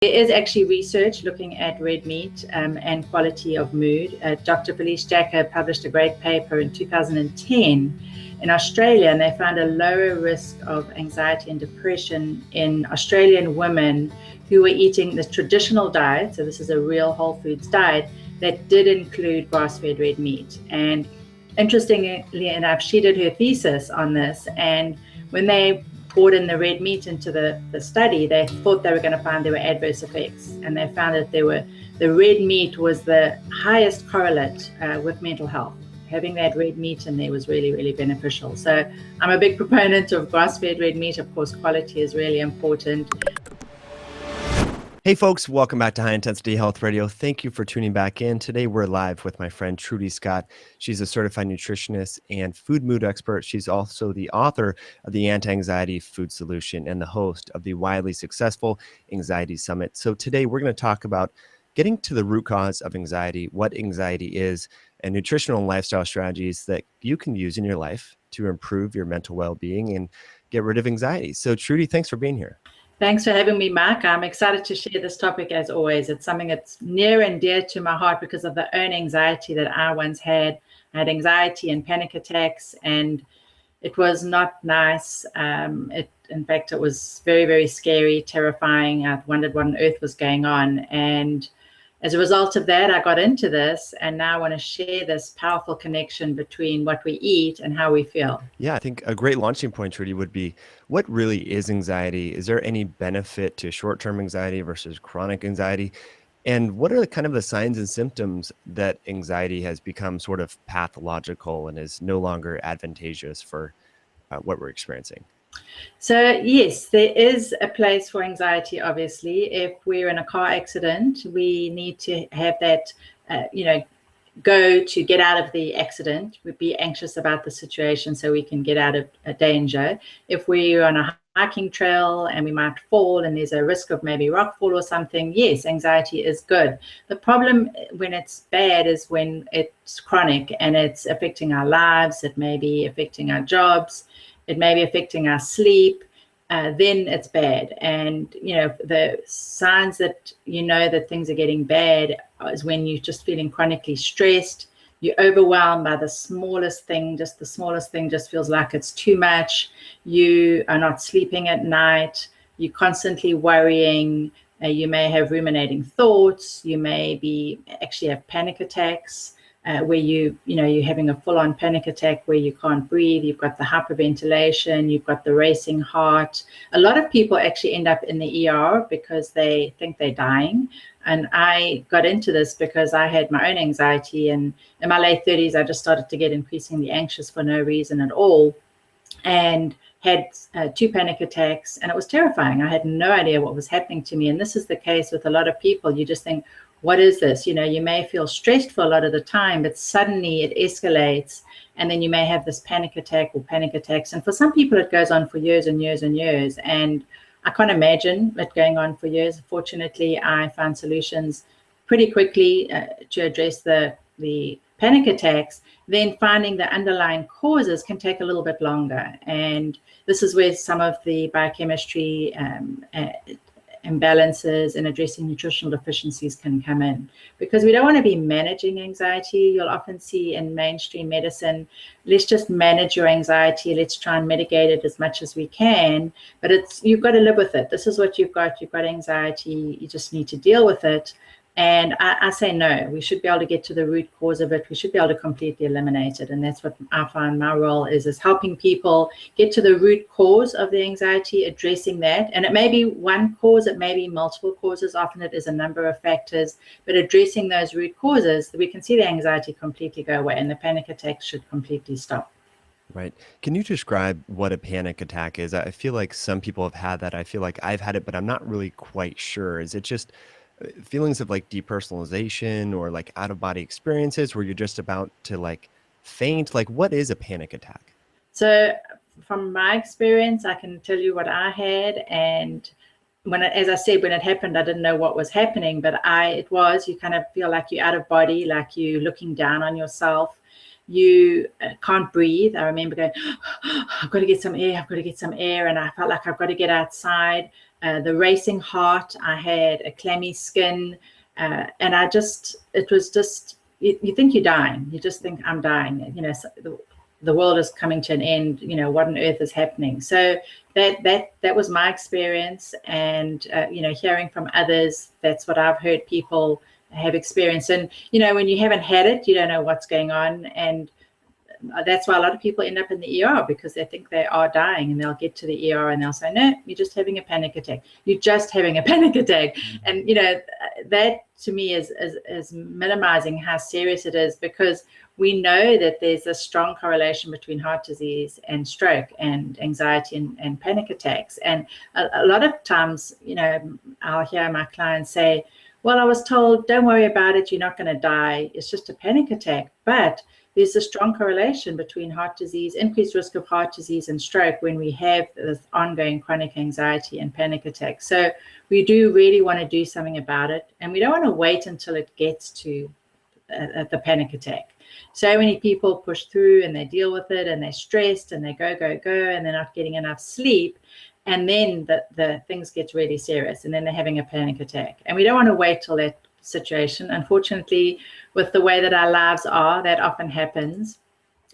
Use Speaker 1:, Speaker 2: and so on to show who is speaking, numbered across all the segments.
Speaker 1: There is actually research looking at red meat and quality of mood. Dr. Felice Jacka published a great paper in 2010 in Australia, and they found a lower risk of anxiety and depression in Australian women who were eating the traditional diet. So this is a real whole foods diet that did include grass-fed red meat. And interestingly enough, she did her thesis on this, and when they brought in the red meat into the study, they thought they were going to find there were adverse effects, and they found that the red meat was the highest correlate with mental health. Having that red meat in there was really, really beneficial. So I'm a big proponent of grass-fed red meat. Of course, quality is really important.
Speaker 2: Hey folks, welcome back to High Intensity Health Radio. Thank you for tuning back in. Today we're live with my friend Trudy Scott. She's a certified nutritionist and food mood expert. She's also the author of the Anti-Anxiety Food Solution and the host of the widely successful Anxiety Summit. So today we're going to talk about getting to the root cause of anxiety, what anxiety is, and nutritional and lifestyle strategies that you can use in your life to improve your mental well-being and get rid of anxiety. So Trudy, thanks for being here.
Speaker 1: Thanks for having me, Mark. I'm excited to share this topic as always. It's something that's near and dear to my heart because of the own anxiety that I once had. I had anxiety and panic attacks, and it was not nice. In fact, it was very, very scary, terrifying. I wondered what on earth was going on. And as a result of that, I got into this, and now I want to share this powerful connection between what we eat and how we feel.
Speaker 2: Yeah, I think a great launching point, Trudy, would be what really is anxiety? Is there any benefit to short-term anxiety versus chronic anxiety? And what are kind of the signs and symptoms that anxiety has become sort of pathological and is no longer advantageous for what we're experiencing?
Speaker 1: So yes, there is a place for anxiety. Obviously, if we're in a car accident, we need to have that, go to get out of the accident. We'd be anxious about the situation so we can get out of danger. If we're on a hiking trail and we might fall and there's a risk of maybe rockfall or something, yes, anxiety is good. The problem when it's bad is when it's chronic and it's affecting our lives. It may be affecting our jobs. It may be affecting our sleep, then it's bad. And, the signs that that things are getting bad is when you're just feeling chronically stressed, you're overwhelmed by the smallest thing just feels like it's too much. You are not sleeping at night. You're constantly worrying. You may have ruminating thoughts. You may actually have panic attacks. Where you're having a full-on panic attack where you can't breathe, you've got the hyperventilation, you've got the racing heart. A lot of people actually end up in the ER because they think they're dying. And I got into this because I had my own anxiety, and in my late 30s, I just started to get increasingly anxious for no reason at all, and had 2 panic attacks, and it was terrifying. I had no idea what was happening to me. And this is the case with a lot of people. You just think, what is this? You may feel stressed for a lot of the time, but suddenly it escalates, and then you may have this panic attack or panic attacks. And for some people, it goes on for years and years and years. And I can't imagine it going on for years. Fortunately, I found solutions pretty quickly to address the panic attacks. Then finding the underlying causes can take a little bit longer. And this is where some of the biochemistry imbalances and addressing nutritional deficiencies can come in, because we don't want to be managing anxiety. You'll often see in mainstream medicine, let's just manage your anxiety, let's try and mitigate it as much as we can, but you've got to live with it. This is what you've got anxiety, you just need to deal with it. And I say no, we should be able to get to the root cause of it. We should be able to completely eliminate it. And that's what I find my role is helping people get to the root cause of the anxiety, addressing that. And it may be one cause, it may be multiple causes. Often it is a number of factors, but addressing those root causes, we can see the anxiety completely go away and the panic attacks should completely stop.
Speaker 2: Right. Can you describe what a panic attack is? I feel like some people have had that. I feel like I've had it, but I'm not really quite sure. Is it just feelings of like depersonalization or like out of body experiences where you're just about to like faint? Like, what is a panic attack?
Speaker 1: So from my experience, I can tell you what I had. And as I said, when it happened, I didn't know what was happening, but you kind of feel like you're out of body, like you're looking down on yourself. You can't breathe. I remember going, I've got to get some air. And I felt like I've got to get outside. the racing heart. I had a clammy skin, and it was just, you think you're dying. You just think, I'm dying. You know, so the world is coming to an end. You know, what on earth is happening? So that was my experience, and you know, hearing from others, that's what I've heard people have experienced. And you know, when you haven't had it, you don't know what's going on, and that's why a lot of people end up in the ER, because they think they are dying, and they'll get to the ER and they'll say, no, you're just having a panic attack. You're just having a panic attack. And, you know, that to me is minimizing how serious it is, because we know that there's a strong correlation between heart disease and stroke and anxiety and panic attacks. And a lot of times, you know, I'll hear my clients say, well, I was told, don't worry about it. You're not going to die. It's just a panic attack. But there's a strong correlation between heart disease, increased risk of heart disease and stroke when we have this ongoing chronic anxiety and panic attacks. So we do really want to do something about it. And we don't want to wait until it gets to the panic attack. So many people push through and they deal with it, and they're stressed and they go, and they're not getting enough sleep. And then the things get really serious, and then they're having a panic attack. And we don't want to wait till that situation. Unfortunately, with the way that our lives are, that often happens.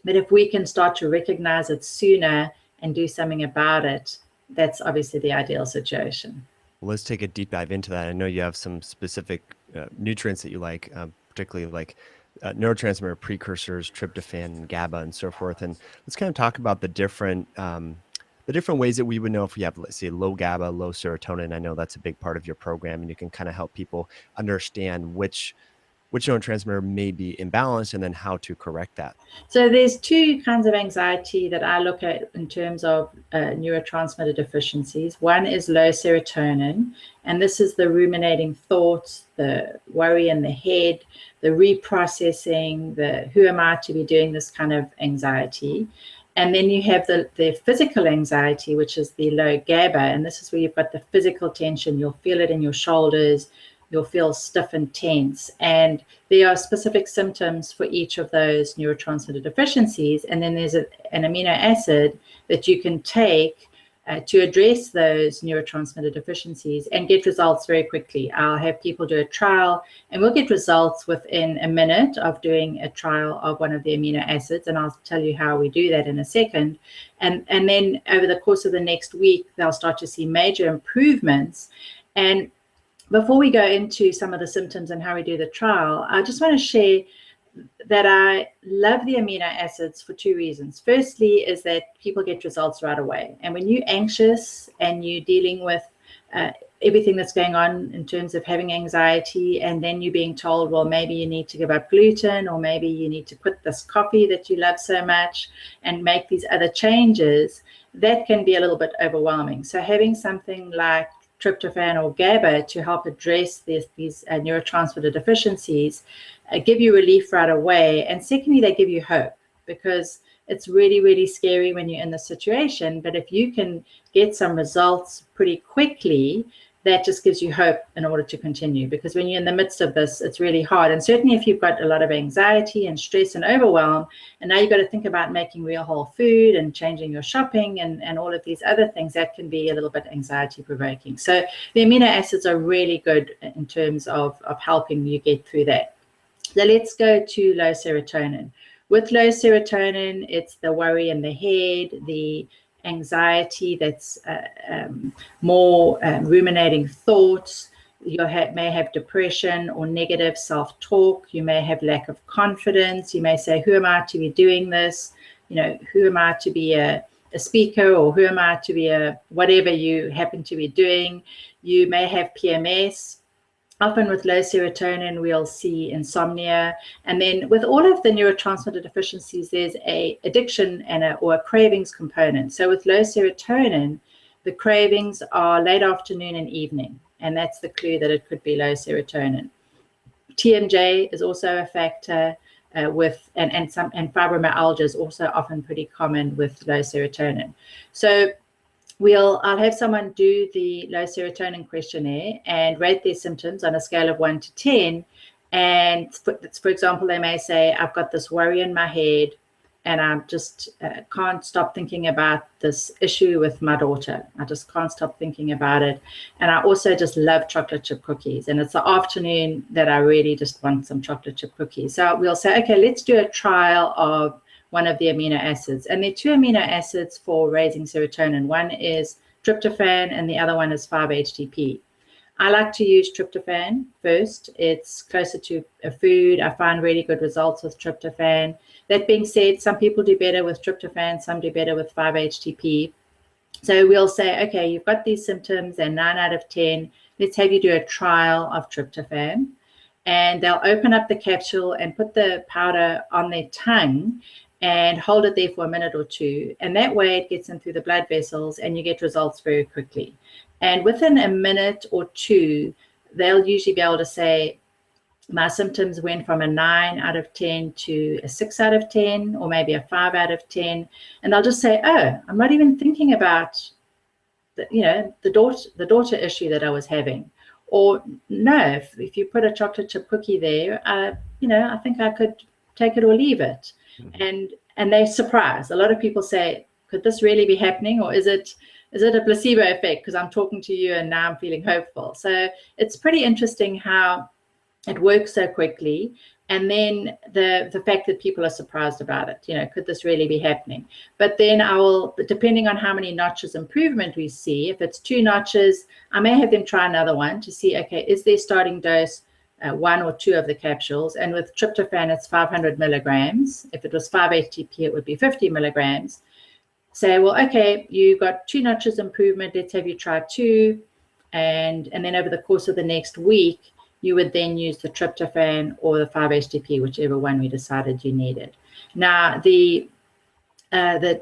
Speaker 1: But if we can start to recognize it sooner and do something about it, that's obviously the ideal situation.
Speaker 2: Well, let's take a deep dive into that. I know you have some specific nutrients that you like, particularly like neurotransmitter precursors, tryptophan, GABA, and so forth. And let's kind of talk about the different ways that we would know if we have, let's say, low GABA, low serotonin. I know that's a big part of your program, and you can kind of help people understand which neurotransmitter may be imbalanced and then how to correct that.
Speaker 1: So there's two kinds of anxiety that I look at in terms of neurotransmitter deficiencies. One is low serotonin, and this is the ruminating thoughts, the worry in the head, the reprocessing, the who am I to be doing this kind of anxiety. And then you have the physical anxiety, which is the low GABA. And this is where you've got the physical tension. You'll feel it in your shoulders. You'll feel stiff and tense. And there are specific symptoms for each of those neurotransmitter deficiencies. And then there's an amino acid that you can take to address those neurotransmitter deficiencies and get results very quickly. I'll have people do a trial, and we'll get results within a minute of doing a trial of one of the amino acids, and I'll tell you how we do that in a second. And then over the course of the next week, they'll start to see major improvements. And before we go into some of the symptoms and how we do the trial, I just want to share that I love the amino acids for two reasons. Firstly is that people get results right away. And when you're anxious and you're dealing with everything that's going on in terms of having anxiety, and then you're being told, well, maybe you need to give up gluten, or maybe you need to quit this coffee that you love so much and make these other changes, that can be a little bit overwhelming. So having something like tryptophan or GABA to help address these neurotransmitter deficiencies give you relief right away. And secondly, they give you hope, because it's really, really scary when you're in this situation. But if you can get some results pretty quickly, that just gives you hope in order to continue. Because when you're in the midst of this, it's really hard. And certainly if you've got a lot of anxiety and stress and overwhelm, and now you've got to think about making real whole food and changing your shopping and all of these other things, that can be a little bit anxiety provoking. So the amino acids are really good in terms of helping you get through that. So let's go to low serotonin. With low serotonin, it's the worry in the head, the anxiety that's more ruminating thoughts. You may have depression or negative self-talk. You may have lack of confidence. You may say, who am I to be doing this? You know, who am I to be a speaker, or who am I to be a whatever you happen to be doing? You may have PMS. Often with low serotonin, we'll see insomnia. And then with all of the neurotransmitter deficiencies, there's a addiction or a cravings component. So with low serotonin, the cravings are late afternoon and evening. And that's the clue that it could be low serotonin. TMJ is also a factor and fibromyalgia is also often pretty common with low serotonin. So I'll have someone do the low serotonin questionnaire and rate their symptoms on a scale of 1 to 10. And for example, they may say, I've got this worry in my head, and I just can't stop thinking about this issue with my daughter. I just can't stop thinking about it. And I also just love chocolate chip cookies. And it's the afternoon that I really just want some chocolate chip cookies. So we'll say, okay, let's do a trial of one of the amino acids. And there are two amino acids for raising serotonin. One is tryptophan and the other one is 5-HTP. I like to use tryptophan first. It's closer to a food. I find really good results with tryptophan. That being said, some people do better with tryptophan, some do better with 5-HTP. So we'll say, okay, you've got these symptoms and 9 out of 10, let's have you do a trial of tryptophan. And they'll open up the capsule and put the powder on their tongue and hold it there for a minute or two. And that way it gets in through the blood vessels and you get results very quickly. And within a minute or two, they'll usually be able to say, my symptoms went from a 9 out of 10 to a 6 out of 10, or maybe a 5 out of 10. And they'll just say, oh, I'm not even thinking about the daughter issue that I was having. Or no, if you put a chocolate chip cookie there, I think I could take it or leave it. Mm-hmm. And they're surprised. A lot of people say, could this really be happening? Or is it a placebo effect because I'm talking to you and now I'm feeling hopeful? So it's pretty interesting how it works so quickly. And then the fact that people are surprised about it, could this really be happening? But then depending on how many notches improvement we see, if it's 2 notches, I may have them try another one to see, okay, is their starting dose 1 or 2 of the capsules? And with tryptophan, it's 500 milligrams. If it was 5-HTP, it would be 50 milligrams. Say, well, okay, you got 2 notches improvement. Let's have you try 2. And then over the course of the next week, you would then use the tryptophan or the 5-HTP, whichever one we decided you needed. Now, the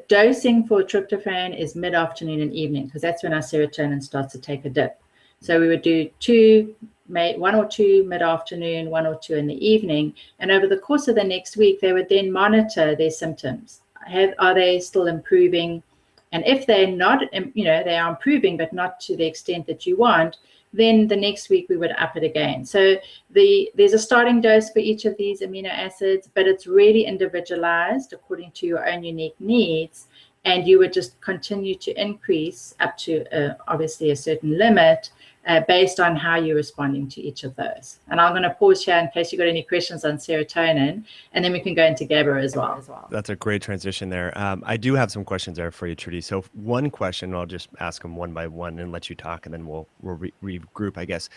Speaker 1: dosing for tryptophan is mid-afternoon and evening, because that's when our serotonin starts to take a dip. So we would do 1 or 2 mid-afternoon, 1 or 2 in the evening. And over the course of the next week, they would then monitor their symptoms. Are they still improving? And if they're not, they are improving, but not to the extent that you want, then the next week we would up it again. So there's a starting dose for each of these amino acids, but it's really individualized according to your own unique needs. And you would just continue to increase up to obviously a certain limit based on how you're responding to each of those. And I'm going to pause here in case you've got any questions on serotonin, and then we can go into GABA as well.
Speaker 2: That's a great transition there. I do have some questions there for you, Trudy. So one question, I'll just ask them one by one and let you talk, and then we'll regroup, I guess.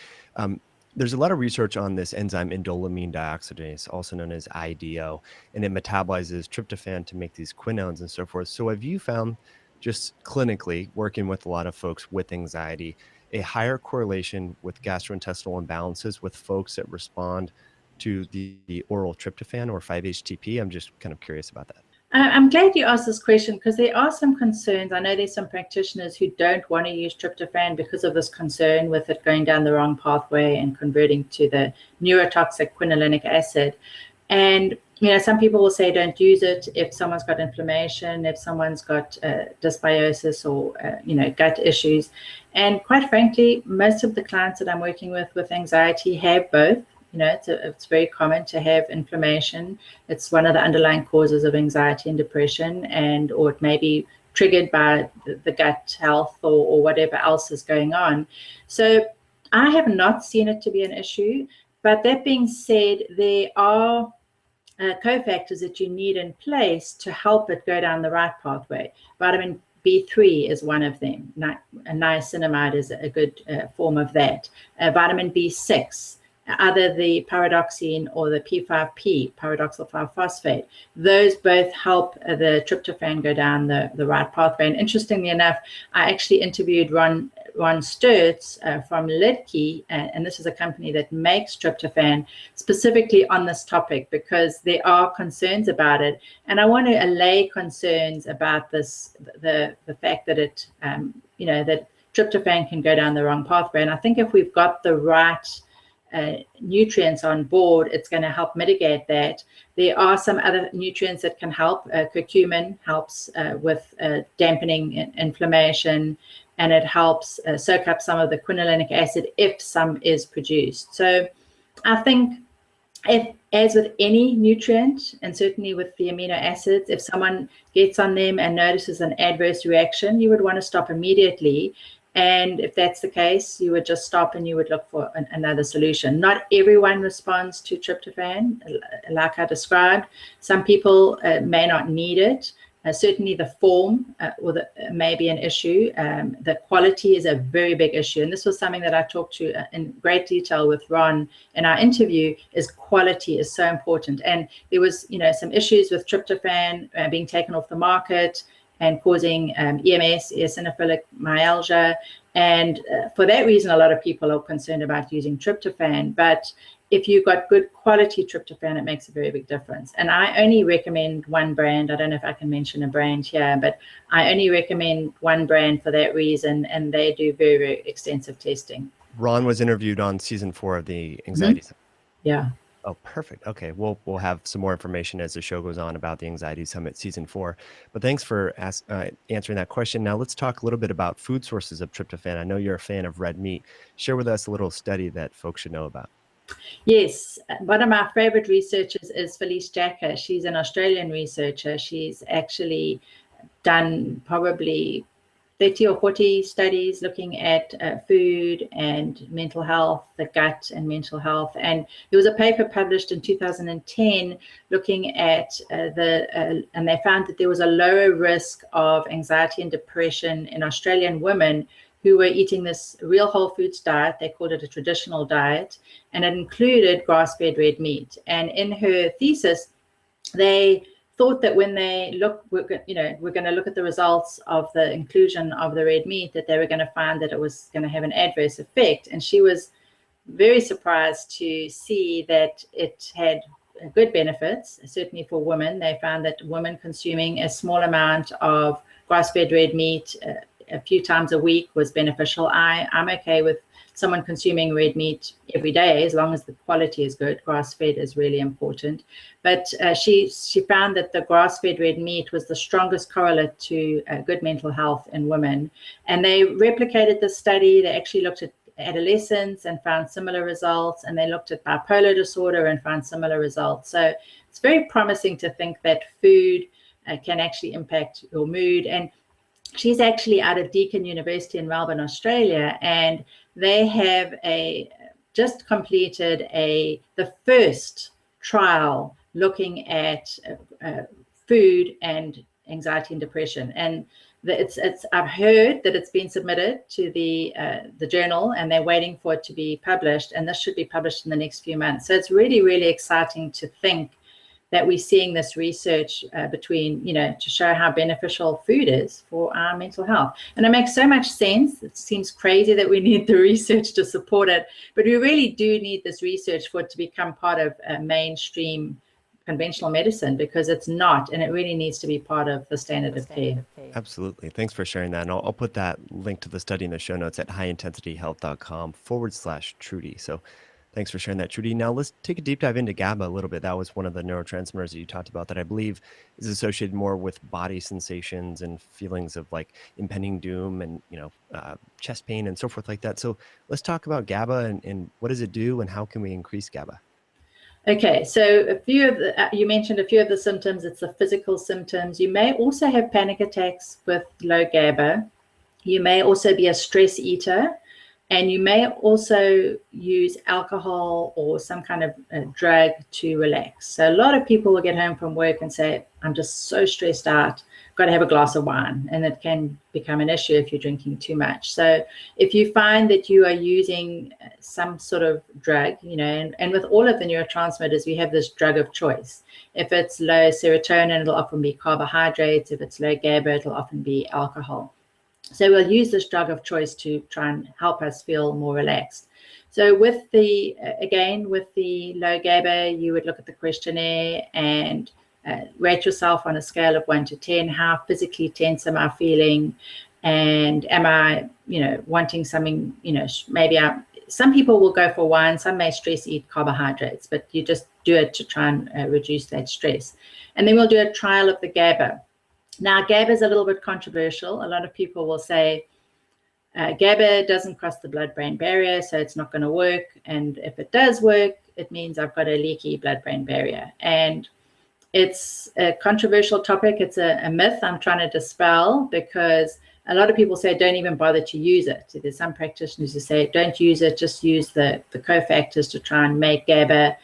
Speaker 2: There's a lot of research on this enzyme indoleamine dioxidase, also known as IDO, and it metabolizes tryptophan to make these quinones and so forth. So have you found, just clinically, working with a lot of folks with anxiety, a higher correlation with gastrointestinal imbalances with folks that respond to the oral tryptophan or 5-HTP? I'm just kind of curious about that.
Speaker 1: I'm glad you asked this question, because there are some concerns. I know there's some practitioners who don't want to use tryptophan because of this concern with it going down the wrong pathway and converting to the neurotoxic quinolinic acid. And some people will say don't use it if someone's got inflammation, if someone's got dysbiosis or gut issues. And quite frankly, most of the clients that I'm working with anxiety have both. It's very common to have inflammation. It's one of the underlying causes of anxiety and depression, or it may be triggered by the gut health or whatever else is going on. So I have not seen it to be an issue. But that being said, there are cofactors that you need in place to help it go down the right pathway. Vitamin B3 is one of them. Niacinamide is a good form of that. Vitamin B6, either the pyridoxine or the P5P, pyridoxal 5-phosphate. Those both help the tryptophan go down the right pathway. And interestingly enough, I actually interviewed Ron Sturtz from Leaky, and this is a company that makes tryptophan, specifically on this topic, because there are concerns about it. And I want to allay concerns about this, the fact that it, that tryptophan can go down the wrong pathway. And I think if we've got the right nutrients on board, it's going to help mitigate that. There are some other nutrients that can help. Curcumin helps with dampening inflammation, and it helps soak up some of the quinolinic acid if some is produced. So I think if as with any nutrient, and certainly with the amino acids, if someone gets on them and notices an adverse reaction, you would want to stop immediately. And if that's the case, you would just stop and you would look for another solution. Not everyone responds to tryptophan, like I described. Some people may not need it. Certainly the form may be an issue. The quality is a very big issue. And this was something that I talked to in great detail with Ron in our interview, is quality is so important. And there was, some issues with tryptophan being taken off the market and causing EMS, eosinophilic myalgia. And for that reason, a lot of people are concerned about using tryptophan. But if you've got good quality tryptophan, it makes a very big difference. And I only recommend one brand. I don't know if I can mention a brand here, but I only recommend one brand for that reason. And they do very, very extensive testing.
Speaker 2: Ron was interviewed on season 4 of the Anxiety Summit.
Speaker 1: Yeah.
Speaker 2: Oh, perfect. Okay, we'll have some more information as the show goes on about the Anxiety Summit season 4. But thanks for answering that question. Now let's talk a little bit about food sources of tryptophan. I know you're a fan of red meat. Share with us a little study that folks should know about.
Speaker 1: Yes, one of my favorite researchers is Felice Jacker. She's an Australian researcher. She's actually done probably 30 or 40 studies looking at food and mental health, the gut and mental health. And there was a paper published in 2010 looking at and they found that there was a lower risk of anxiety and depression in Australian women who were eating this real whole foods diet. They called it a traditional diet, and it included grass-fed red meat. And in her thesis, they thought that when we're going to look at the results of the inclusion of the red meat, that they were going to find that it was going to have an adverse effect. And she was very surprised to see that it had good benefits, certainly for women. They found that women consuming a small amount of grass-fed red meat a few times a week was beneficial. I'm okay with someone consuming red meat every day as long as the quality is good. Grass-fed is really important. But she found that the grass-fed red meat was the strongest correlate to good mental health in women. And they replicated the study. They actually looked at adolescents and found similar results. And they looked at bipolar disorder and found similar results. So it's very promising to think that food can actually impact your mood. And she's actually out of Deakin University in Melbourne, Australia, and they have just completed the first trial looking at food and anxiety and depression. And I've heard that it's been submitted to the journal, and they're waiting for it to be published. And this should be published in the next few months. So it's really, really exciting to think that we're seeing this research between, to show how beneficial food is for our mental health. And it makes so much sense. It seems crazy that we need the research to support it, but we really do need this research for it to become part of mainstream conventional medicine, because it's not, and it really needs to be part of the standard of care.
Speaker 2: Absolutely. Thanks for sharing that. And I'll put that link to the study in the show notes at highintensityhealth.com/Trudy. So thanks for sharing that, Trudy. Now let's take a deep dive into GABA a little bit. That was one of the neurotransmitters that you talked about that I believe is associated more with body sensations and feelings of like impending doom and, chest pain and so forth like that. So let's talk about GABA and what does it do and how can we increase GABA?
Speaker 1: Okay, so you mentioned a few of the symptoms. It's the physical symptoms. You may also have panic attacks with low GABA. You may also be a stress eater. And you may also use alcohol or some kind of drug to relax. So a lot of people will get home from work and say, I'm just so stressed out, got to have a glass of wine. And it can become an issue if you're drinking too much. So if you find that you are using some sort of drug, and with all of the neurotransmitters, we have this drug of choice. If it's low serotonin, it'll often be carbohydrates. If it's low GABA, it'll often be alcohol. So we'll use this drug of choice to try and help us feel more relaxed. So with the low GABA, you would look at the questionnaire and rate yourself on a scale of 1 to 10. How physically tense am I feeling? And am I, wanting something, maybe some people will go for wine, some may stress eat carbohydrates, but you just do it to try and reduce that stress. And then we'll do a trial of the GABA. Now, GABA is a little bit controversial. A lot of people will say GABA doesn't cross the blood-brain barrier, so it's not going to work. And if it does work, it means I've got a leaky blood-brain barrier. And it's a controversial topic. It's a myth I'm trying to dispel, because a lot of people say don't even bother to use it. There's some practitioners who say don't use it, just use the cofactors to try and make GABA.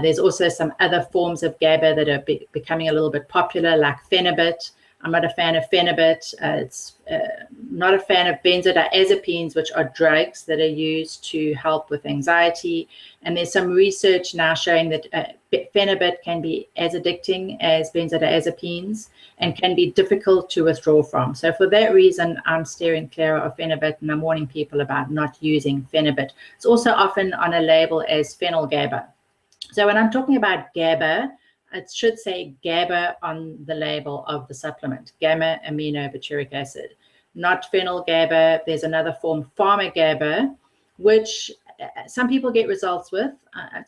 Speaker 1: There's also some other forms of GABA that are becoming a little bit popular, like phenibut. I'm not a fan of phenibut. It's not a fan of benzodiazepines, which are drugs that are used to help with anxiety. And there's some research now showing that phenibut can be as addicting as benzodiazepines and can be difficult to withdraw from. So for that reason, I'm steering clear of phenibut, and I'm warning people about not using phenibut. It's also often on a label as phenyl-GABA. So when I'm talking about GABA, it should say GABA on the label of the supplement, gamma-Aminobutyric acid, not phenyl-GABA. There's another form, pharma-GABA, which some people get results with. I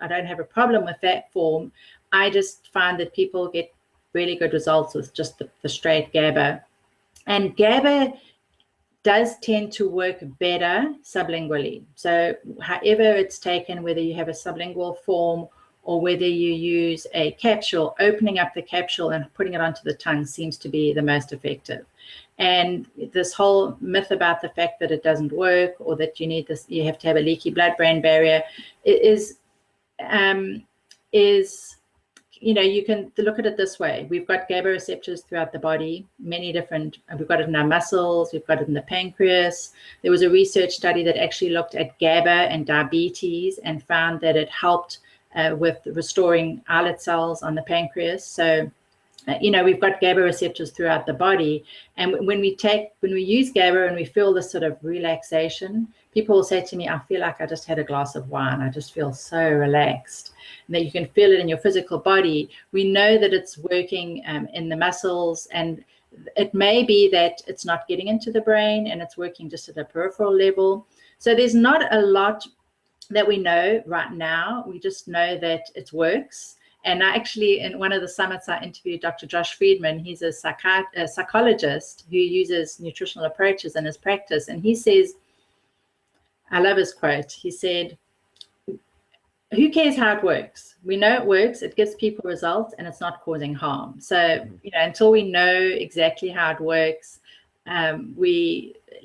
Speaker 1: don't have a problem with that form. I just find that people get really good results with just the straight GABA. And GABA does tend to work better sublingually. So however it's taken, whether you have a sublingual form or whether you use a capsule, opening up the capsule and putting it onto the tongue seems to be the most effective. And this whole myth about the fact that it doesn't work, or that you have to have a leaky blood-brain barrier, is you can look at it this way. We've got GABA receptors throughout the body, many different. We've got it in our muscles, we've got it in the pancreas. There was a research study that actually looked at GABA and diabetes and found that it helped with restoring islet cells on the pancreas. So, we've got GABA receptors throughout the body. And when we use GABA and we feel this sort of relaxation, people will say to me, I feel like I just had a glass of wine. I just feel so relaxed. And that you can feel it in your physical body. We know that it's working in the muscles, and it may be that it's not getting into the brain and it's working just at a peripheral level. So there's not a lot that we know right now. We just know that it works. And I actually, in one of the summits, I interviewed Dr. Josh Friedman. He's a psychologist who uses nutritional approaches in his practice. And he says, I love his quote. He said, who cares how it works? We know it works, it gives people results, and it's not causing harm. So, until we know exactly how it works,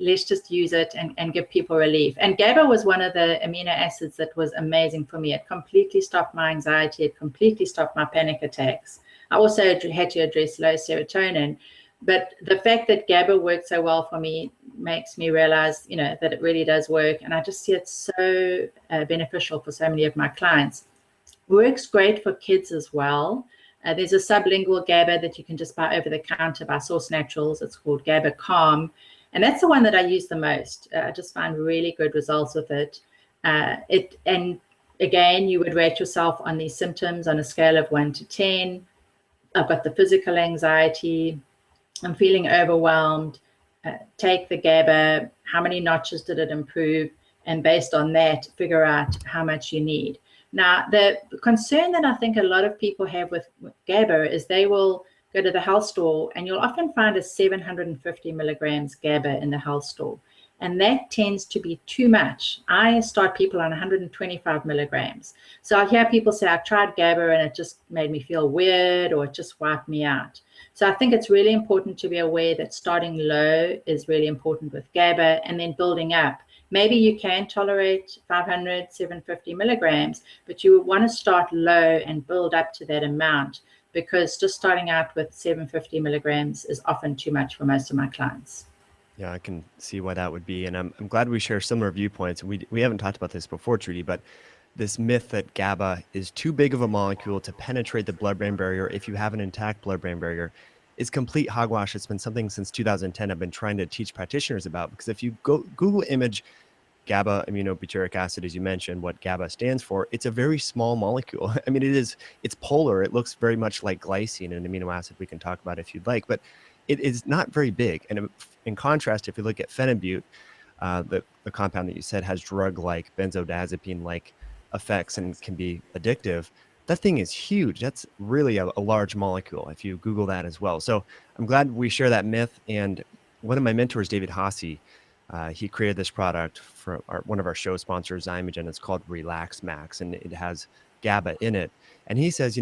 Speaker 1: let's just use it and give people relief. And GABA was one of the amino acids that was amazing for me. It completely stopped my anxiety. It completely stopped my panic attacks. I also had to address low serotonin. But the fact that GABA worked so well for me makes me realize, that it really does work. And I just see it so beneficial for so many of my clients. Works great for kids as well. There's a sublingual GABA that you can just buy over the counter by Source Naturals. It's called GABA Calm. And that's the one that I use the most. I just find really good results with it. And again, you would rate yourself on these symptoms on a scale of 1 to 10. I've got the physical anxiety. I'm feeling overwhelmed. Take the GABA. How many notches did it improve? And based on that, figure out how much you need. Now, the concern that I think a lot of people have with GABA is they will go to the health store, and you'll often find a 750 milligrams GABA in the health store. And that tends to be too much. I start people on 125 milligrams. So I hear people say, I tried GABA and it just made me feel weird, or it just wiped me out. So I think it's really important to be aware that starting low is really important with GABA, and then building up. Maybe you can tolerate 500, 750 milligrams, but you want to start low and build up to that amount, because just starting out with 750 milligrams is often too much for most of my clients.
Speaker 2: Yeah, I can see why that would be. And I'm glad we share similar viewpoints. We haven't talked about this before, Trudy, but this myth that GABA is too big of a molecule to penetrate the blood-brain barrier if you have an intact blood-brain barrier is complete hogwash. It's been something since 2010 I've been trying to teach practitioners about, because if you go Google image gamma-Aminobutyric acid, as you mentioned, what GABA stands for, it's a very small molecule. I mean, it's polar. It looks very much like glycine, an amino acid we can talk about if you'd like, but it is not very big. And in contrast, if you look at phenibut, the compound that you said has drug-like benzodiazepine-like effects and can be addictive, that thing is huge. That's really a large molecule if you Google that as well. So I'm glad we share that myth. And one of my mentors, David Hasse, He created this product for one of our show sponsors, Zymogen. It's called Relax Max, and it has GABA in it. And he says,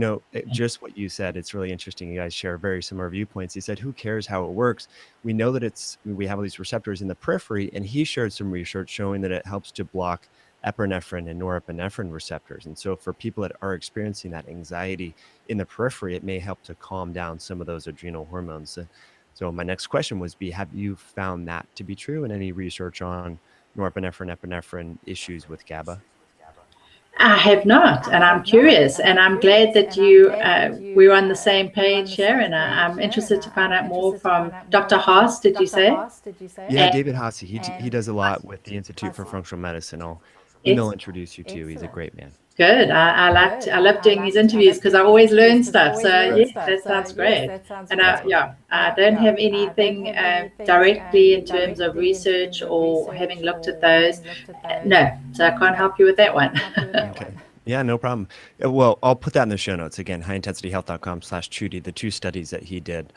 Speaker 2: just what you said, it's really interesting. You guys share very similar viewpoints. He said, who cares how it works? We know that we have all these receptors in the periphery, and he shared some research showing that it helps to block epinephrine and norepinephrine receptors. And so for people that are experiencing that anxiety in the periphery, it may help to calm down some of those adrenal hormones. So my next question have you found that to be true in any research on norepinephrine, epinephrine issues with GABA?
Speaker 1: I have not, and I'm curious, and I'm glad that we're on the same page here, and I'm interested to find out more from Dr. Haas, did you say?
Speaker 2: Yeah, David Haas, he does a lot with the Institute for Functional Medicine. I'll introduce you to. He's a great man.
Speaker 1: Good. I love doing these interviews because I always learn stuff. So yes, that sounds great. And I don't have anything directly in terms of research or having looked at those. No, so I can't help you with that one.
Speaker 2: Okay. Yeah, no problem. Well, I'll put that in the show notes. Again, highintensityhealth.com/Trudy, the 2 studies that he did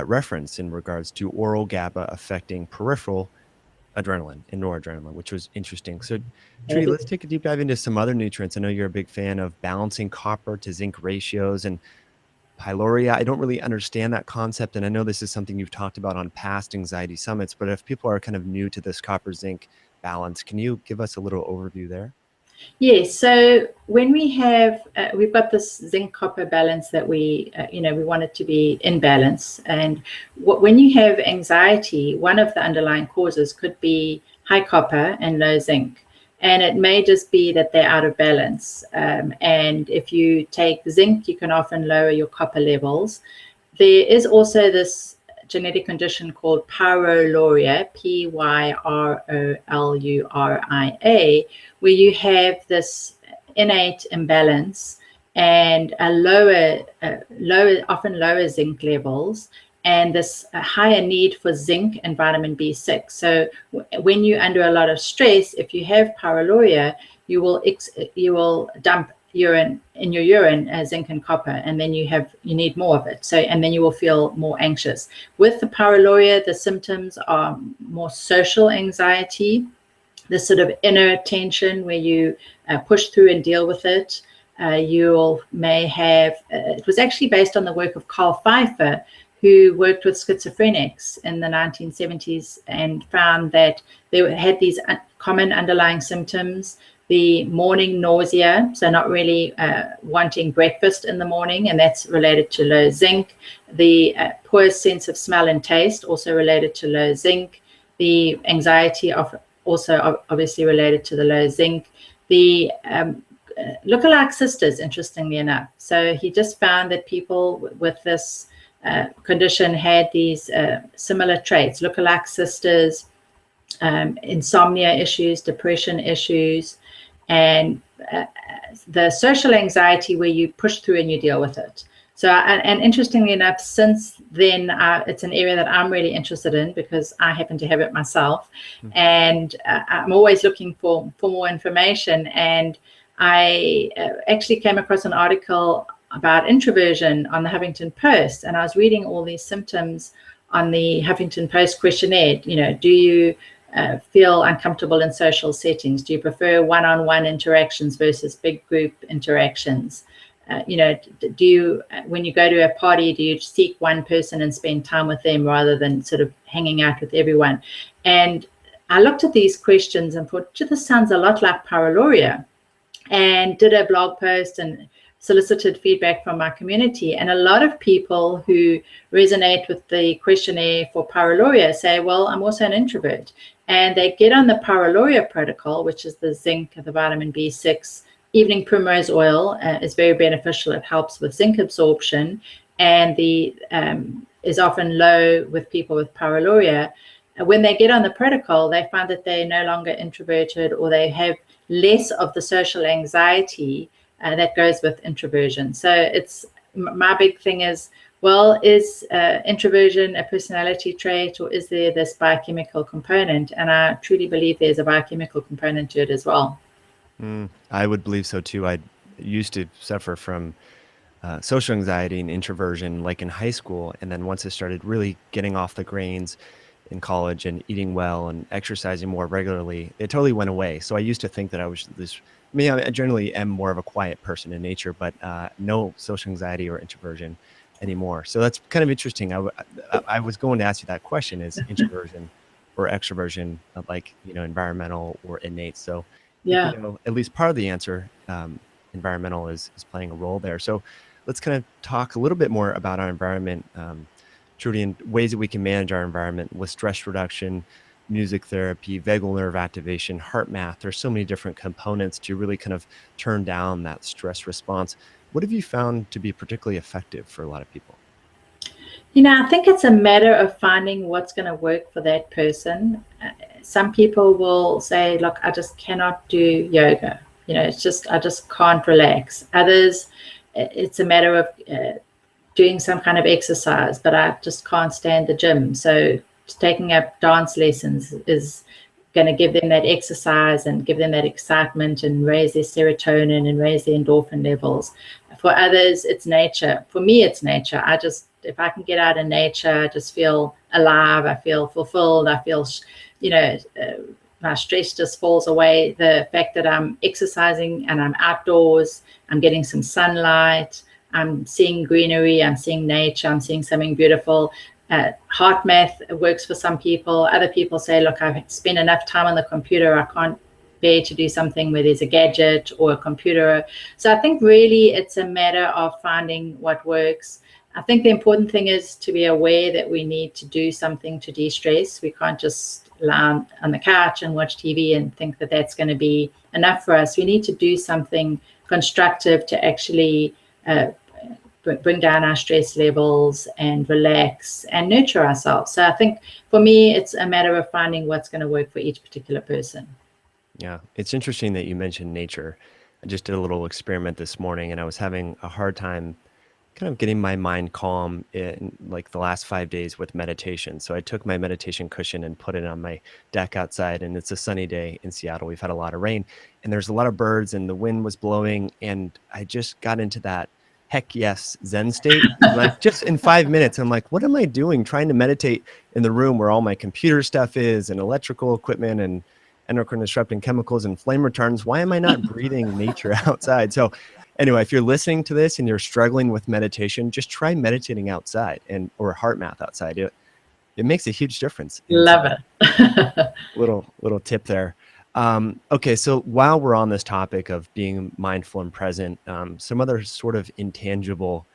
Speaker 2: reference in regards to oral GABA affecting peripheral adrenaline and noradrenaline, which was interesting. So, Trudy, let's take a deep dive into some other nutrients. I know you're a big fan of balancing copper to zinc ratios and Pyroluria. I don't really understand that concept, and I know this is something you've talked about on past anxiety summits, but if people are kind of new to this copper-zinc balance, can you give us a little overview there?
Speaker 1: Yes. So when we've got this zinc copper balance that we want it to be in balance. And when you have anxiety, one of the underlying causes could be high copper and low zinc. And it may just be that they're out of balance. And if you take zinc, you can often lower your copper levels. There is also this genetic condition called Pyroluria, Pyroluria, where you have this innate imbalance and often lower zinc levels, and this higher need for zinc and vitamin B6. So when you're under a lot of stress, if you have Pyroluria, you will dump urine in your urine, zinc and copper, and then you need more of it. So, and then you will feel more anxious. With the Pyroluria, the symptoms are more social anxiety, this sort of inner tension where you push through and deal with it. You may have, it was actually based on the work of Carl Pfeiffer, who worked with schizophrenics in the 1970s and found that they had these common underlying symptoms. The morning nausea, so not really wanting breakfast in the morning, and that's related to low zinc. The poor sense of smell and taste, also related to low zinc. The anxiety also obviously related to the low zinc. The lookalike sisters, interestingly enough. So he just found that people with this condition had these similar traits, lookalike sisters, insomnia issues, depression issues, and the social anxiety where you push through and you deal with it. So, and interestingly enough, since then, it's an area that I'm really interested in because I happen to have it myself. And I'm always looking for more information. And I actually came across an article about introversion on the Huffington Post. And I was reading all these symptoms on the Huffington Post questionnaire. Do you feel uncomfortable in social settings? Do you prefer one-on-one interactions versus big group interactions? Do you, when you go to a party, do you seek one person and spend time with them rather than sort of hanging out with everyone? And I looked at these questions and thought, this sounds a lot like Pyroluria, and did a blog post and solicited feedback from my community. And a lot of people who resonate with the questionnaire for Pyroluria say, well, I'm also an introvert. And they get on the Pyroluria protocol, which is the zinc, the vitamin B6. Evening primrose oil is very beneficial. It helps with zinc absorption, and is often low with people with Pyroluria. When they get on the protocol, they find that they're no longer introverted, or they have less of the social anxiety that goes with introversion. So it's my big thing is, well, is introversion a personality trait, or is there this biochemical component? And I truly believe there's a biochemical component to it as well.
Speaker 2: I would believe so too. I used to suffer from social anxiety and introversion like in high school. And then once I started really getting off the grains in college and eating well and exercising more regularly, it totally went away. So I used to think that I was this, I mean, I generally am more of a quiet person in nature, but no social anxiety or introversion anymore. So that's kind of interesting. I was going to ask you that question: is introversion or extroversion like, environmental or innate? So I think
Speaker 1: Yeah.
Speaker 2: we know at least part of the answer. Environmental is playing a role there. So let's kind of talk a little bit more about our environment, Trudy, and ways that we can manage our environment with stress reduction, music therapy, vagal nerve activation, heart math. There's so many different components to really kind of turn down that stress response. What have you found to be particularly effective for a lot of people?
Speaker 1: I think it's a matter of finding what's going to work for that person. Some people will say, look, I just cannot do yoga. It's just, I just can't relax. Others, it's a matter of doing some kind of exercise, but I just can't stand the gym. So taking up dance lessons is going to give them that exercise and give them that excitement and raise their serotonin and raise their endorphin levels. For others, it's nature. For me, it's nature. If I can get out in nature, I just feel alive. I feel fulfilled. I feel, my stress just falls away. The fact that I'm exercising and I'm outdoors, I'm getting some sunlight, I'm seeing greenery, I'm seeing nature, I'm seeing something beautiful. Heart math works for some people. Other people say, look, I've spent enough time on the computer, I can't bear to do something where there's a gadget or a computer. So I think really it's a matter of finding what works. I think the important thing is to be aware that we need to do something to de-stress. We can't just lie on the couch and watch TV and think that that's going to be enough for us. We need to do something constructive to actually bring down our stress levels and relax and nurture ourselves. So I think for me, it's a matter of finding what's going to work for each particular person.
Speaker 2: Yeah, it's interesting that you mentioned nature. I just did a little experiment this morning and I was having a hard time kind of getting my mind calm in like the last 5 days with meditation. So I took my meditation cushion and put it on my deck outside, and it's a sunny day in Seattle. We've had a lot of rain and there's a lot of birds and the wind was blowing, and I just got into that heck yes Zen state. Like just in 5 minutes, I'm like, what am I doing trying to meditate in the room where all my computer stuff is and electrical equipment and endocrine disrupting chemicals and flame retardants? Why am I not breathing nature outside? So anyway, if you're listening to this and you're struggling with meditation, just try meditating outside or heart math outside. It makes a huge difference.
Speaker 1: Love it.
Speaker 2: little tip there. Okay, so while we're on this topic of being mindful and present, some other sort of intangible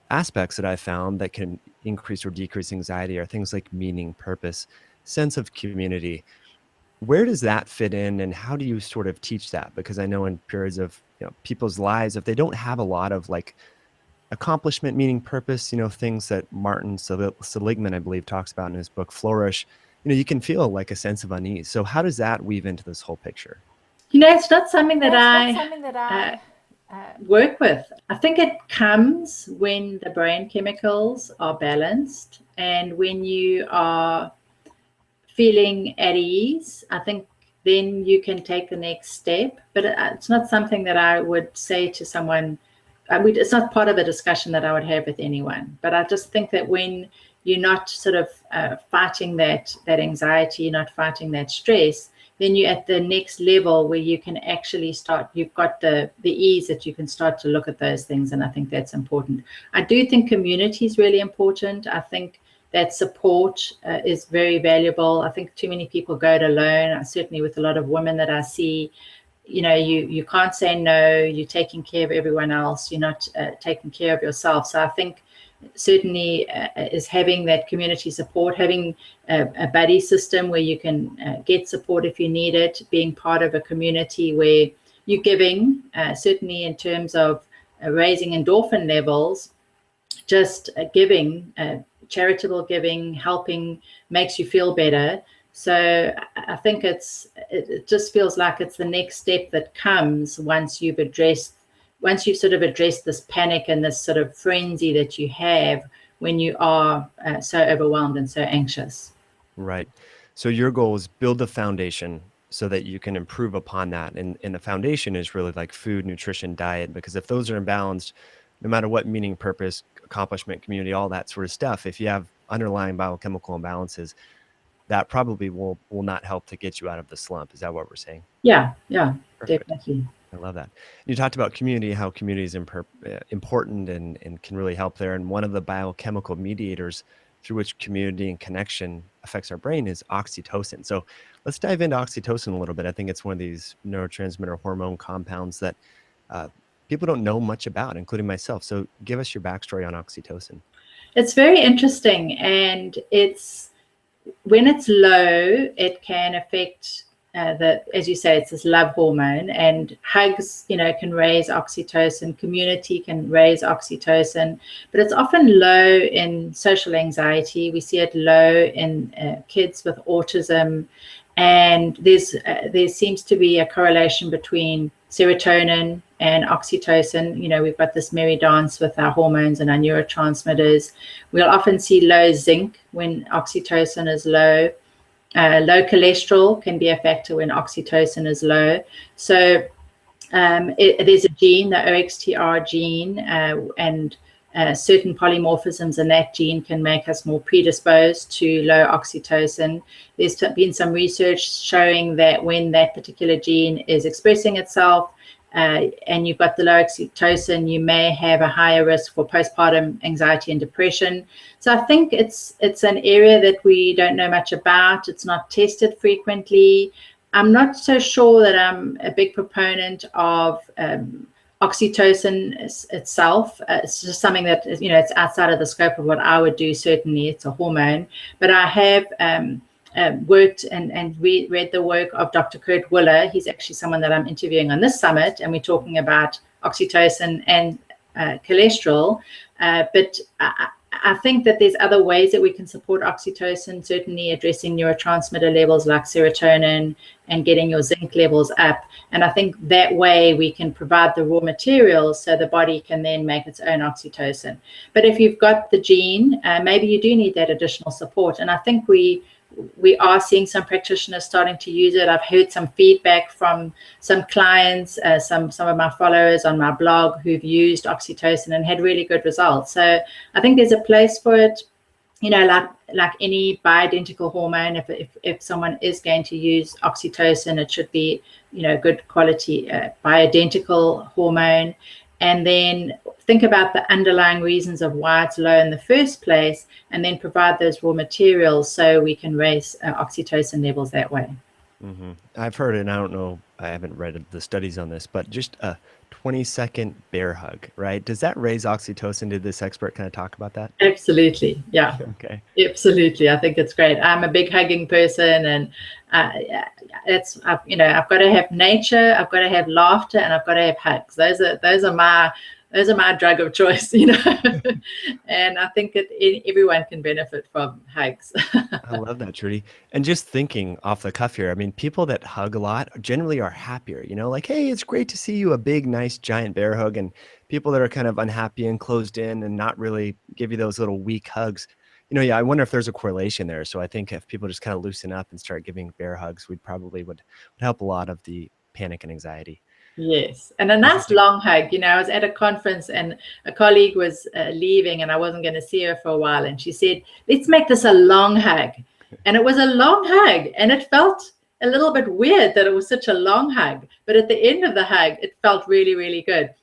Speaker 2: aspects that I found that can increase or decrease anxiety are things like meaning, purpose, sense of community. Where does that fit in, and how do you sort of teach that? Because I know in periods of people's lives, if they don't have a lot of like accomplishment, meaning, purpose, things that Martin Seligman, I believe, talks about in his book Flourish, you can feel like a sense of unease. So how does that weave into this whole picture?
Speaker 1: It's not something that I work with. I think it comes when the brain chemicals are balanced and when you are feeling at ease. I think then you can take the next step. But it's not something that I would say to someone. It's not part of a discussion that I would have with anyone. But I just think that when you're not sort of fighting that anxiety, you're not fighting that stress, then you're at the next level where you can actually start. You've got the ease that you can start to look at those things. And I think that's important. I do think community is really important. I think that support is very valuable. I think too many people go it alone. Certainly with a lot of women that I see, you can't say no. You're taking care of everyone else. You're not taking care of yourself. So I think certainly is having that community support, having a buddy system where you can get support if you need it, being part of a community where you're giving, certainly in terms of raising endorphin levels, just giving, charitable giving, helping makes you feel better. So I think it just feels like it's the next step that comes once you've sort of addressed this panic and this sort of frenzy that you have when you are so overwhelmed and so anxious.
Speaker 2: Right. So your goal is build the foundation so that you can improve upon that. And the foundation is really like food, nutrition, diet, because if those are imbalanced, no matter what meaning, purpose, accomplishment, community, all that sort of stuff, if you have underlying biochemical imbalances, that probably will not help to get you out of the slump. Is that what we're saying?
Speaker 1: Yeah,
Speaker 2: Perfect.
Speaker 1: definitely.
Speaker 2: I love that. You talked about community, how community is important and can really help there. And one of the biochemical mediators through which community and connection affects our brain is oxytocin. So let's dive into oxytocin a little bit. I think it's one of these neurotransmitter hormone compounds that uh, people don't know much about, including myself. So give us your backstory on oxytocin.
Speaker 1: It's very interesting, and when it's low, it can affect as you say, it's this love hormone, and hugs, can raise oxytocin. Community can raise oxytocin, but it's often low in social anxiety. We see it low in kids with autism, and there seems to be a correlation between serotonin and oxytocin. We've got this merry dance with our hormones and our neurotransmitters. We'll often see low zinc when oxytocin is low. Low cholesterol can be a factor when oxytocin is low. So there's a gene, the OXTR gene, and certain polymorphisms in that gene can make us more predisposed to low oxytocin. There's been some research showing that when that particular gene is expressing itself, and you've got the low oxytocin, you may have a higher risk for postpartum anxiety and depression. So I think it's an area that we don't know much about. It's not tested frequently. I'm not so sure that I'm a big proponent of oxytocin itself. It's just something that, it's outside of the scope of what I would do. Certainly, it's a hormone. But I have worked and read the work of Dr. Kurt Willer. He's actually someone that I'm interviewing on this summit, and we're talking about oxytocin and cholesterol. But I think that there's other ways that we can support oxytocin, certainly addressing neurotransmitter levels like serotonin and getting your zinc levels up. And I think that way we can provide the raw materials so the body can then make its own oxytocin. But if you've got the gene, maybe you do need that additional support. And I think we are seeing some practitioners starting to use it. I've heard some feedback from some clients, some of my followers on my blog who've used oxytocin and had really good results. So I think there's a place for it, like any bioidentical hormone. If someone is going to use oxytocin, it should be, good quality bioidentical hormone. And then think about the underlying reasons of why it's low in the first place, and then provide those raw materials so we can raise oxytocin levels that way.
Speaker 2: Mm-hmm. I've heard, and I don't know, I haven't read the studies on this, but just a 20-second bear hug, right? Does that raise oxytocin? Did this expert kind of talk about that?
Speaker 1: Absolutely. Yeah.
Speaker 2: Okay.
Speaker 1: Absolutely. I think it's great. I'm a big hugging person, and I've got to have nature, I've got to have laughter, and I've got to have hugs. Those are my drug of choice, and I think everyone can benefit from hugs.
Speaker 2: I love that, Trudy. And just thinking off the cuff here, I mean, people that hug a lot generally are happier, like, hey, it's great to see you, a big, nice, giant bear hug. And people that are kind of unhappy and closed in and not really give you those little weak hugs, I wonder if there's a correlation there. So I think if people just kind of loosen up and start giving bear hugs, would help a lot of the panic and anxiety.
Speaker 1: Yes. And a nice long hug. I was at a conference and a colleague was leaving, and I wasn't going to see her for a while. And she said, let's make this a long hug. And it was a long hug. And it felt a little bit weird that it was such a long hug. But at the end of the hug, it felt really, really good.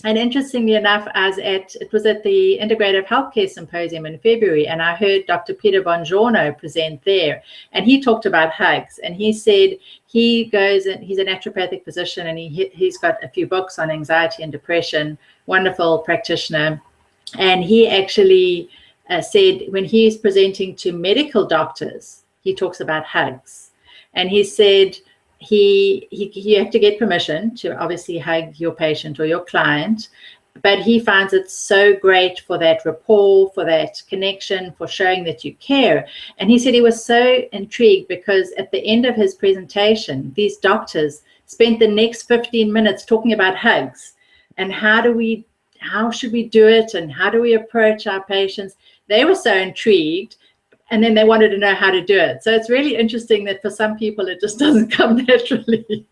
Speaker 1: And interestingly enough, it was at the Integrative Healthcare Symposium in February, and I heard Dr. Peter Bongiorno present there, and he talked about hugs. And he said he goes and he's a naturopathic physician, and he's got a few books on anxiety and depression. Wonderful practitioner, and he actually said when he's presenting to medical doctors, he talks about hugs, and he said. You have to get permission to obviously hug your patient or your client, but he finds it so great for that rapport, for that connection, for showing that you care. And he said he was so intrigued because at the end of his presentation, these doctors spent the next 15 minutes talking about hugs and how should we do it and how do we approach our patients. They were so intrigued. And then they wanted to know how to do it. So it's really interesting that for some people, it just doesn't come naturally.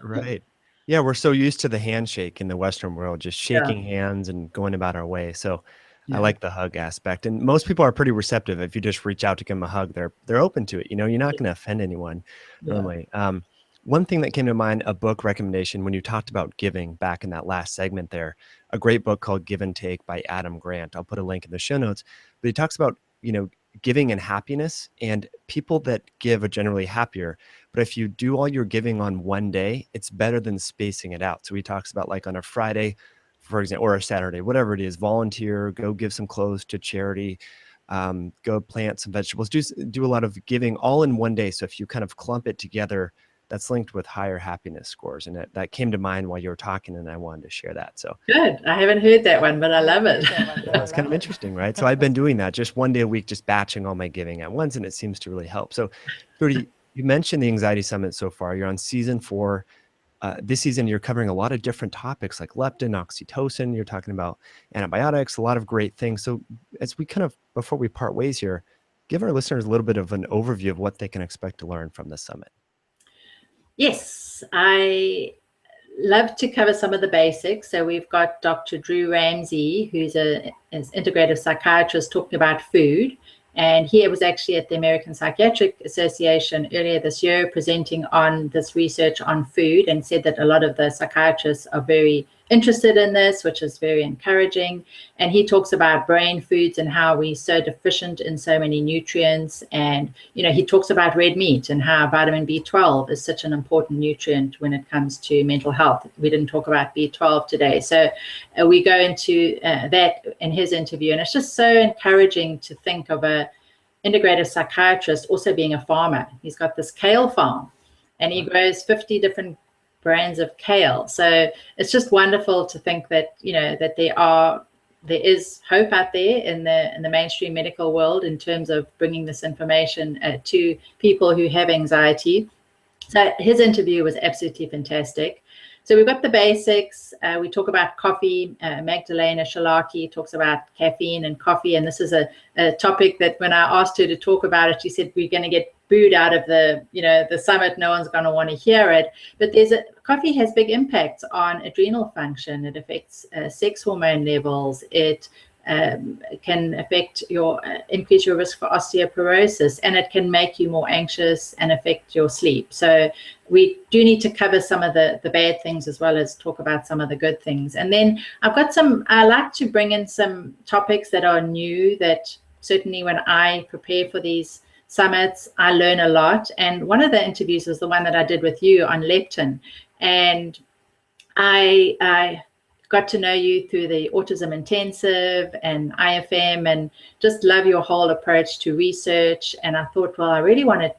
Speaker 2: Right. Yeah, we're so used to the handshake in the Western world, just shaking hands and going about our way. So I like the hug aspect, and most people are pretty receptive. If you just reach out to give them a hug, they're open to it. You know, you're not going to offend anyone normally. One thing that came to mind, a book recommendation when you talked about giving back in that last segment there, a great book called Give and Take by Adam Grant. I'll put a link in the show notes, but he talks about, you know, giving and happiness, and people that give are generally happier. But if you do all your giving on one day, it's better than spacing it out. So he talks about, like, on a Friday, for example, or a Saturday, whatever it is, volunteer, go give some clothes to charity, go plant some vegetables, do a lot of giving all in one day. So if you kind of clump it together, that's linked with higher happiness scores. And that came to mind while you were talking, and I wanted to share that. So
Speaker 1: good. I haven't heard that one, but I love it.
Speaker 2: Yeah, it's kind of interesting, right? So I've been doing that just one day a week, just batching all my giving at once, and it seems to really help. So Trudy, you mentioned the Anxiety Summit so far. You're on season 4. This season, you're covering a lot of different topics like leptin, oxytocin. You're talking about antibiotics, a lot of great things. So as we kind of, before we part ways here, give our listeners a little bit of an overview of what they can expect to learn from the summit.
Speaker 1: Yes, I love to cover some of the basics. So we've got Dr. Drew Ramsey, who's an integrative psychiatrist, talking about food. And he was actually at the American Psychiatric Association earlier this year presenting on this research on food, and said that a lot of the psychiatrists are very interested in this, which is very encouraging. And he talks about brain foods and how we're so deficient in so many nutrients. And, you know, he talks about red meat and how vitamin B12 is such an important nutrient when it comes to mental health. We didn't talk about B12 today. So we go into that in his interview. And it's just so encouraging to think of a integrative psychiatrist also being a farmer. He's got this kale farm, and he grows 50 different brands of kale. So it's just wonderful to think that, you know, that there is hope out there in the mainstream medical world in terms of bringing this information to people who have anxiety. So his interview was absolutely fantastic. So we've got the basics. We talk about coffee. Magdalena Shalaki talks about caffeine and coffee. And this is a topic that when I asked her to talk about it, she said, we're going to get booed out of the summit. No one's going to want to hear it. But coffee has big impacts on adrenal function. It affects sex hormone levels. It can affect increase your risk for osteoporosis, and it can make you more anxious and affect your sleep. So we do need to cover some of the bad things as well as talk about some of the good things. And then I like to bring in some topics that are new, that certainly when I prepare for these summits, I learn a lot. And one of the interviews was the one that I did with you on leptin. And I got to know you through the Autism Intensive and IFM, and just love your whole approach to research. And I thought, well, I really want to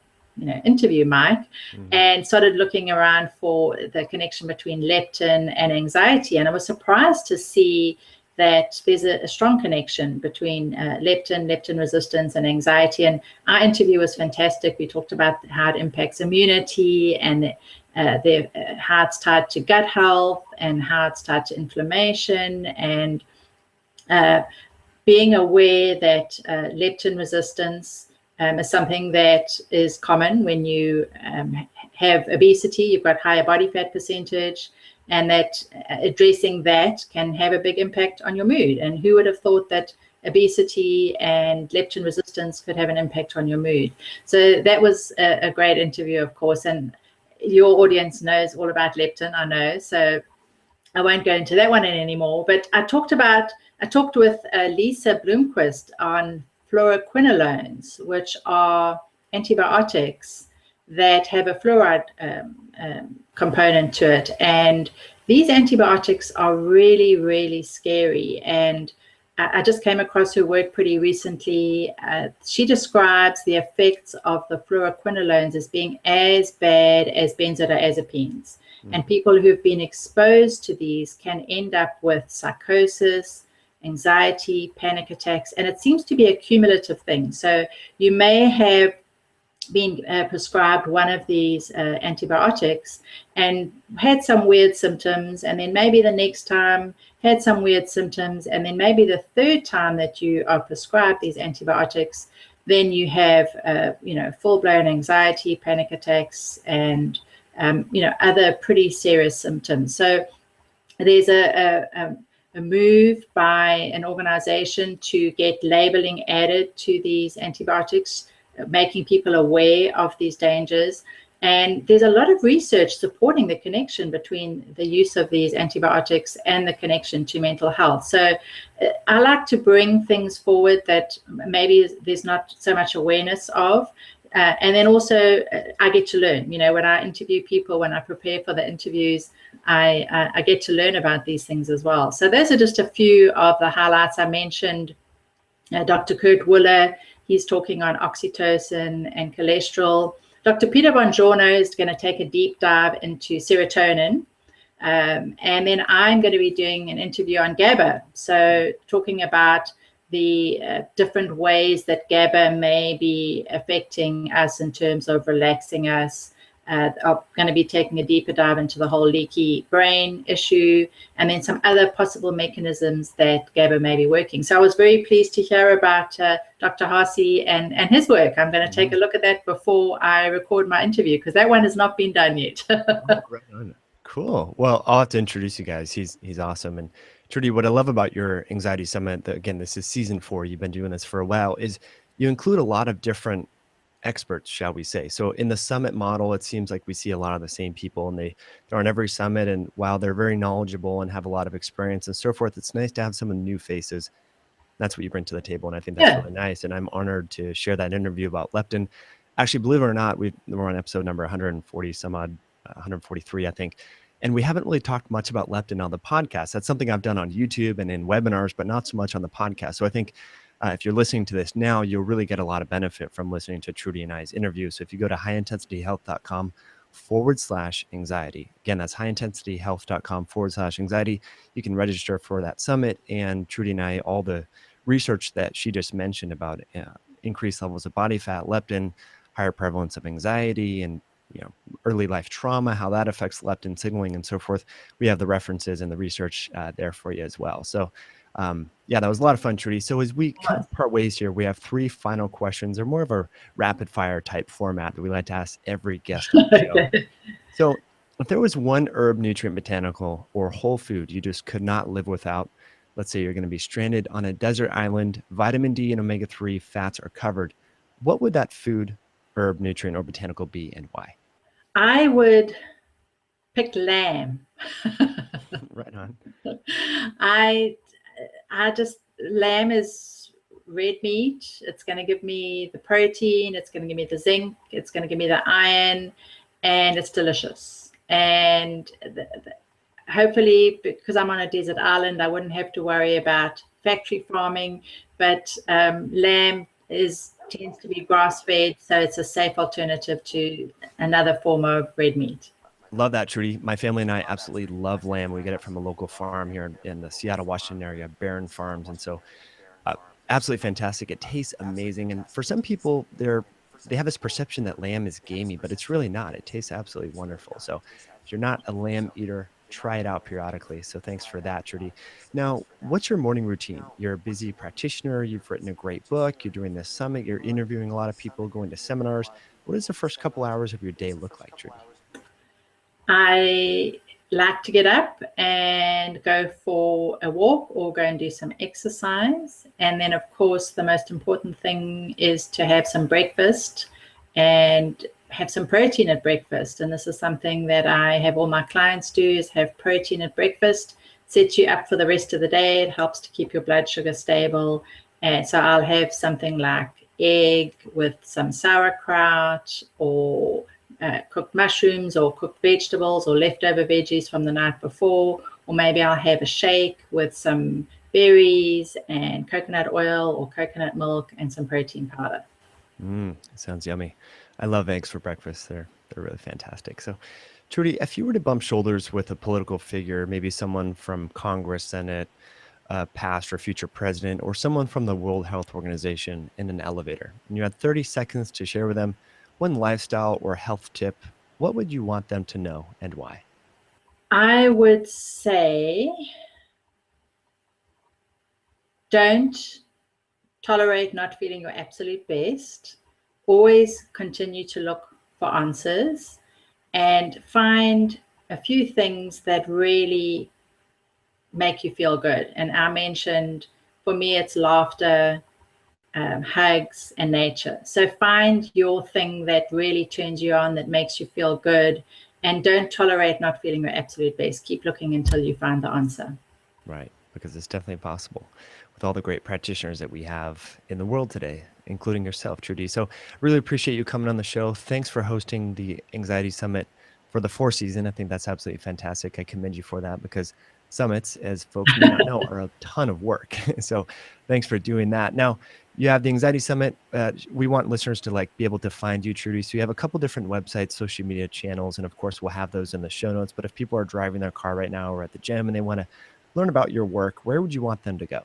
Speaker 1: interview Mike, and started looking around for the connection between leptin and anxiety. And I was surprised to see that there's a strong connection between leptin resistance and anxiety. And our interview was fantastic. We talked about how it impacts immunity, and how it's tied to gut health, and how it's tied to inflammation, and being aware that leptin resistance is something that is common when you have obesity. You've got higher body fat percentage, and that addressing that can have a big impact on your mood. And who would have thought that obesity and leptin resistance could have an impact on your mood? So that was a great interview, of course. And your audience knows all about leptin, I know, so I won't go into that one anymore. But I talked with Lisa Bloomquist on fluoroquinolones, which are antibiotics that have a fluoride component to it. And these antibiotics are really, really scary. And I just came across her work pretty recently. She describes the effects of the fluoroquinolones as being as bad as benzodiazepines. And people who've been exposed to these can end up with psychosis, anxiety, panic attacks, and it seems to be a cumulative thing. So you may have been prescribed one of these antibiotics and had some weird symptoms, and then maybe the next time had some weird symptoms, and then maybe the third time that you are prescribed these antibiotics, then you have full-blown anxiety, panic attacks, and other pretty serious symptoms. So there's a a move by an organization to get labeling added to these antibiotics, making people aware of these dangers. And there's a lot of research supporting the connection between the use of these antibiotics and the connection to mental health. So I like to bring things forward that maybe there's not so much awareness of. And then also I get to learn, when I interview people, when I prepare for the interviews, I get to learn about these things as well. So those are just a few of the highlights. I mentioned Dr. Kurt Wooler, he's talking on oxytocin and cholesterol. Dr. Peter Bongiorno is going to take a deep dive into serotonin. And then I'm going to be doing an interview on GABA. So talking about the different ways that GABA may be affecting us in terms of relaxing us. I'm going to be taking a deeper dive into the whole leaky brain issue, and then some other possible mechanisms that GABA may be working. So I was very pleased to hear about Dr. Harsey and his work. I'm going to take a look at that before I record my interview, because that one has not been done yet.
Speaker 2: Right on. Cool. Well, I'll have to introduce you guys. He's awesome. And Trudy, what I love about your Anxiety Summit, again, this is season 4. You've been doing this for a while, is you include a lot of different experts, shall we say. So in the summit model, it seems like we see a lot of the same people, and they're on every summit. And while they're very knowledgeable and have a lot of experience and so forth, it's nice to have some new faces. That's what you bring to the table. And I think that's really nice. And I'm honored to share that interview about leptin. Actually, believe it or not, we're on episode number 140 some odd, 143, I think. And we haven't really talked much about leptin on the podcast. That's something I've done on YouTube and in webinars, but not so much on the podcast. So I think if you're listening to this now, you'll really get a lot of benefit from listening to Trudy and I's interview. So if you go to highintensityhealth.com/anxiety, again, that's highintensityhealth.com/anxiety, you can register for that summit. And Trudy and I, all the research that she just mentioned about increased levels of body fat, leptin, higher prevalence of anxiety, and early life trauma, how that affects leptin signaling and so forth. We have the references and the research there for you as well. So that was a lot of fun, Trudy. So as we kind of part ways here, we have 3 final questions. They're more of a rapid fire type format that we like to ask every guest on the show. So if there was one herb, nutrient, botanical, or whole food you just could not live without, let's say you're going to be stranded on a desert island, vitamin D and omega-3 fats are covered, what would that food, herb, nutrient, or botanical be, and why?
Speaker 1: I would pick lamb.
Speaker 2: Right on.
Speaker 1: Lamb is red meat. It's going to give me the protein. It's going to give me the zinc. It's going to give me the iron, and it's delicious. And hopefully, because I'm on a desert island, I wouldn't have to worry about factory farming, but lamb tends to be grass-fed, so it's a safe alternative to another form of red meat.
Speaker 2: Love that, Trudy. My family and I absolutely love lamb. We get it from a local farm here in the Seattle, Washington area, Barron Farms. And so absolutely fantastic. It tastes amazing. And for some people, they have this perception that lamb is gamey, but it's really not. It tastes absolutely wonderful. So if you're not a lamb eater, try it out periodically. So thanks for that, Trudy. Now, what's your morning routine? You're a busy practitioner. You've written a great book. You're doing this summit. You're interviewing a lot of people, going to seminars. What does the first couple hours of your day look like, Trudy?
Speaker 1: I like to get up and go for a walk or go and do some exercise. And then, of course, the most important thing is to have some breakfast and have some protein at breakfast. And this is something that I have all my clients do, is have protein at breakfast. Sets you up for the rest of the day. It helps to keep your blood sugar stable. And so I'll have something like egg with some sauerkraut, or cooked mushrooms, or cooked vegetables, or leftover veggies from the night before. Or maybe I'll have a shake with some berries and coconut oil or coconut milk and some protein powder.
Speaker 2: Sounds yummy. I love eggs for breakfast. They're really fantastic. So, Trudy, if you were to bump shoulders with a political figure, maybe someone from Congress, Senate, past or future president, or someone from the World Health Organization in an elevator, and you had 30 seconds to share with them one lifestyle or health tip, what would you want them to know and why?
Speaker 1: I would say don't tolerate not feeling your absolute best. Always continue to look for answers and find a few things that really make you feel good. And I mentioned, for me, it's laughter, hugs, and nature. So find your thing that really turns you on, that makes you feel good, and don't tolerate not feeling your absolute best. Keep looking until you find the answer.
Speaker 2: Right, because it's definitely possible with all the great practitioners that we have in the world today, including yourself, Trudy. So really appreciate you coming on the show. Thanks for hosting the Anxiety Summit for the 4th season. I think that's absolutely fantastic. I commend you for that, because summits, as folks may not know, are a ton of work. So thanks for doing that. Now, you have the Anxiety Summit. We want listeners to be able to find you, Trudy. So you have a couple different websites, social media channels, and of course we'll have those in the show notes. But if people are driving their car right now or at the gym and they want to learn about your work, where would you want them to go?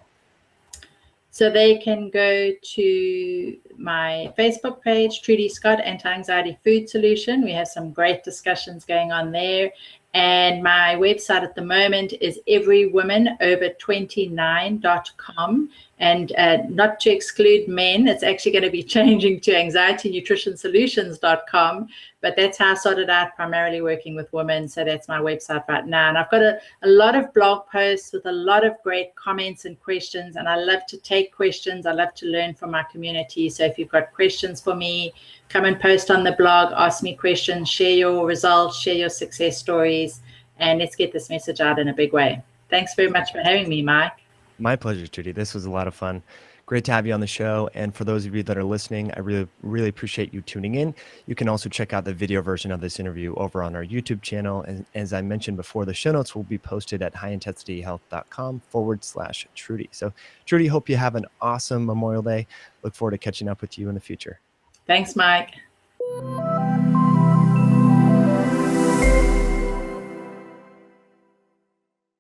Speaker 1: So they can go to my Facebook page, Trudy Scott, Anti-Anxiety Food Solution. We have some great discussions going on there. And my website at the moment is everywomanover29.com. And not to exclude men, it's actually going to be changing to anxietynutritionsolutions.com. But that's how I started out, primarily working with women. So that's my website right now. And I've got a lot of blog posts with a lot of great comments and questions. And I love to take questions. I love to learn from my community. So if you've got questions for me, come and post on the blog, ask me questions, share your results, share your success stories, and let's get this message out in a big way. Thanks very much for having me, Mike.
Speaker 2: My pleasure, Trudy. This was a lot of fun. Great to have you on the show. And for those of you that are listening, I really, really appreciate you tuning in. You can also check out the video version of this interview over on our YouTube channel. And as I mentioned before, the show notes will be posted at highintensityhealth.com/Trudy. So Trudy, hope you have an awesome Memorial Day. Look forward to catching up with you in the future.
Speaker 1: Thanks, Mike.